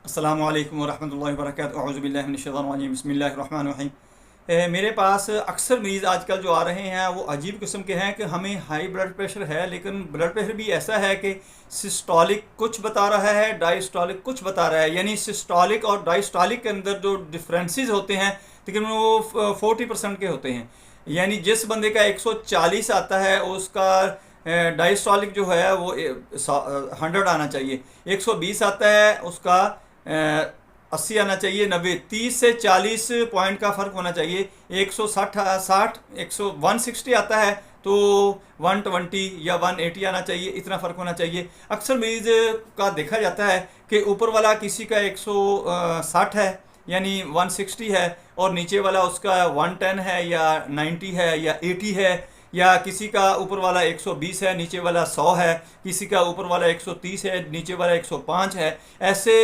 अस्सलामु अलैकुम वरहमतुल्लाहि वबरकातुहू अऊज़ु बिल्लाहि मिनश्शैतानिर रजीम बिस्मिल्लाहिर्रहमानिर्रहीम। मेरे पास अक्सर मरीज़ आजकल जो आ रहे हैं वो अजीब किस्म के हैं कि हमें हाई ब्लड प्रेशर है, लेकिन ब्लड प्रेशर भी ऐसा है कि सिस्टोलिक कुछ बता रहा है, डायस्टोलिक कुछ बता रहा है। यानी सिस्टोलिक और डायस्टोलिक के अंदर जो डिफरेंसेस होते हैं तकरीबन वो 40% के होते हैं। यानी जिस बंदे का 140 आता है उसका डायस्टोलिक जो है वो 100 आना चाहिए। 120 आता है उसका 80 आना चाहिए। 90 30 से 40 पॉइंट का फ़र्क होना चाहिए। 160 60 160 आता है तो 120 या 180 आना चाहिए, इतना फ़र्क होना चाहिए। अक्सर मरीज़ का देखा जाता है कि ऊपर वाला किसी का 160 है यानी 160 है, और नीचे वाला उसका 110 है या 90 है या 80 है, या किसी का ऊपर वाला 120 है नीचे वाला 100 है, किसी का ऊपर वाला 130 है नीचे वाला 105 है। ऐसे